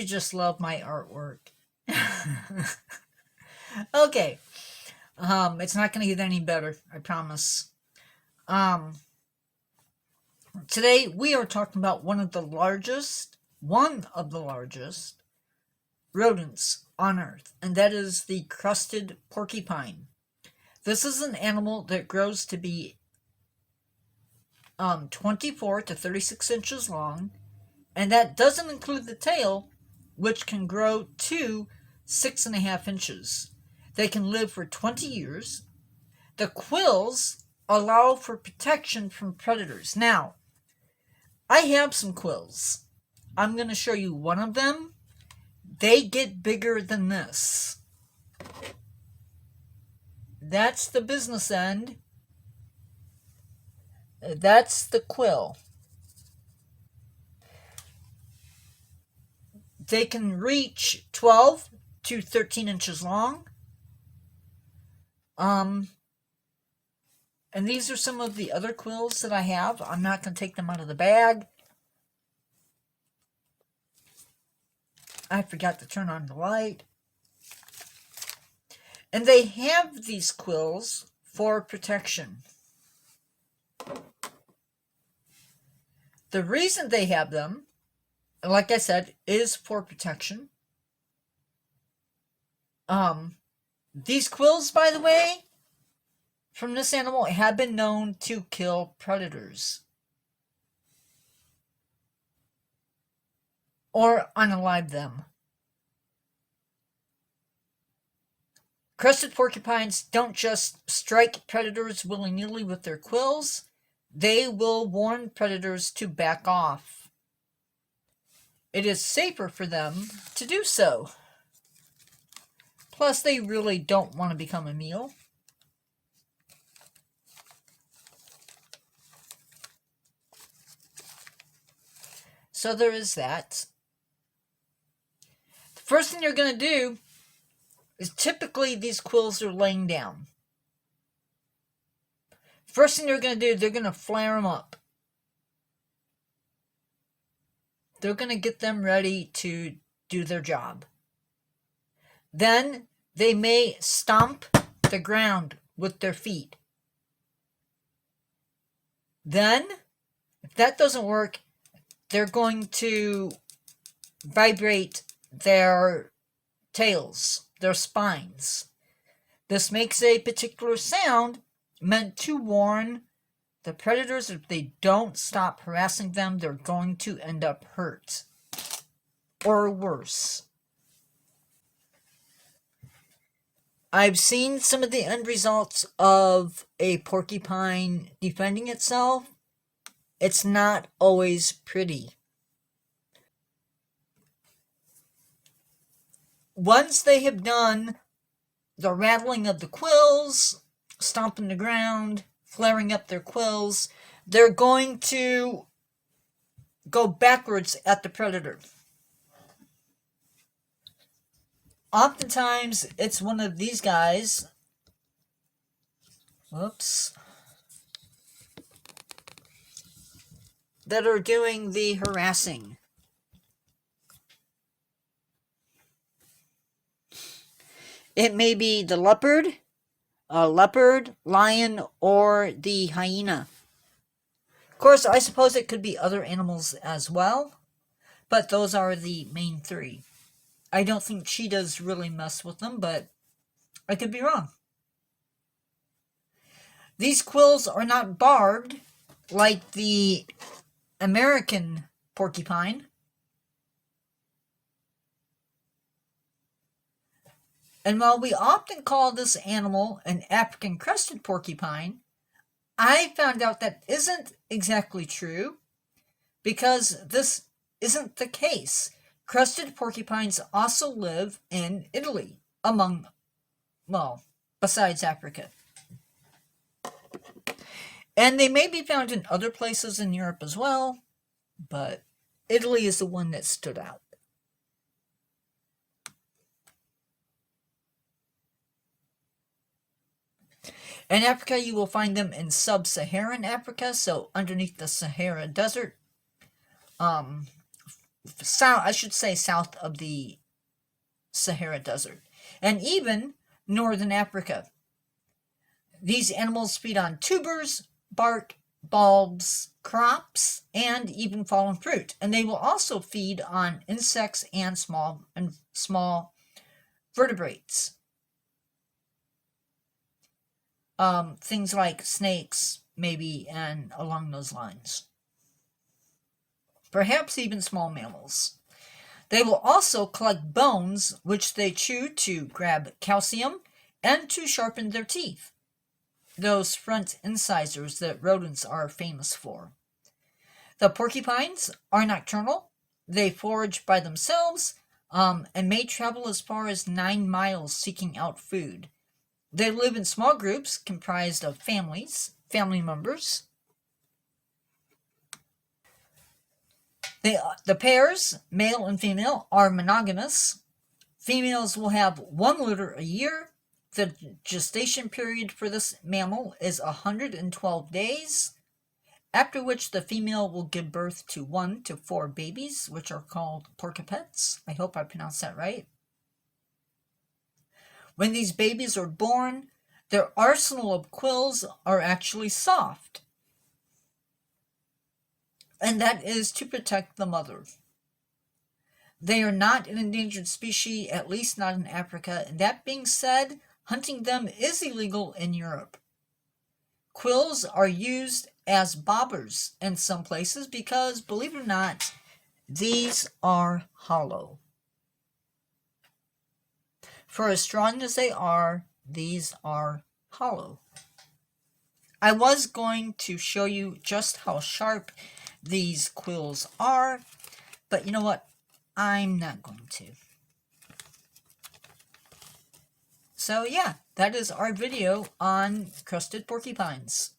you just love my artwork? Okay. It's not going to get any better, I promise. Um, Today we are talking about one of the largest rodents on Earth, and that is the crested porcupine. This is an animal that grows to be 24 to 36 inches long, and that doesn't include the tail, which can grow to 6.5 inches. They can live for 20 years. The quills allow for protection from predators. Now, I have some quills. I'm going to show you one of them. They get bigger than this. That's the business end. That's the quill. They can reach 12 to 13 inches long. And these are some of the other quills that I have. I'm not going to take them out of the bag. I forgot to turn on the light. And they have these quills for protection. The reason they have them, like I said, is for protection. These quills, by the way, from this animal have been known to kill predators or unalive them. Crested porcupines don't just strike predators willy-nilly with their quills. They will warn predators to back off. It is safer for them to do so. Plus, they really don't want to become a meal. So there is that. The first thing you're going to do is typically these quills are laying down. First thing they're going to do, they're going to flare them up. They're going to get them ready to do their job. Then they may stomp the ground with their feet. Then, if that doesn't work, they're going to vibrate their tails, their spines. This makes a particular sound meant to warn the predators if they don't stop harassing them, they're going to end up hurt. Or worse. I've seen some of the end results of a porcupine defending itself. It's not always pretty. Once they have done the rattling of the quills, stomping the ground, flaring up their quills, they're going to go backwards at the predator. Oftentimes, it's one of these guys. Whoops. That are doing the harassing. It may be the leopard, lion, or the hyena. Of course, I suppose it could be other animals as well, but those are the main three. I don't think cheetahs really mess with them, but I could be wrong. These quills are not barbed like the American porcupine. And while we often call this animal an African crested porcupine, I found out that isn't exactly true, because this isn't the case. Crested porcupines also live in Italy, besides Africa. And they may be found in other places in Europe as well, but Italy is the one that stood out. In Africa, you will find them in sub-Saharan Africa, so underneath the Sahara Desert, south, I should say south of the Sahara Desert, and even northern Africa. These animals feed on tubers, bark, bulbs, crops, and even fallen fruit. And they will also feed on insects and small vertebrates. Things like snakes, maybe, and along those lines. Perhaps even small mammals. They will also collect bones, which they chew to grab calcium and to sharpen their teeth. Those front incisors that rodents are famous for. The porcupines are nocturnal. They forage by themselves and may travel as far as 9 miles seeking out food. They live in small groups comprised of family members. The pairs, male and female, are monogamous. Females will have 1 litter a year. The gestation period for this mammal is 112 days, after which the female will give birth to 1 to 4 babies, which are called porcupets. I hope I pronounced that right. When these babies are born, their arsenal of quills are actually soft, and that is to protect the mother. They are not an endangered species, at least not in Africa, and that being said, hunting them is illegal in Europe. Quills are used as bobbers in some places because, believe it or not, these are hollow. For as strong as they are, these are hollow. I was going to show you just how sharp these quills are, but you know what? I'm not going to. So yeah, that is our video on crested porcupines.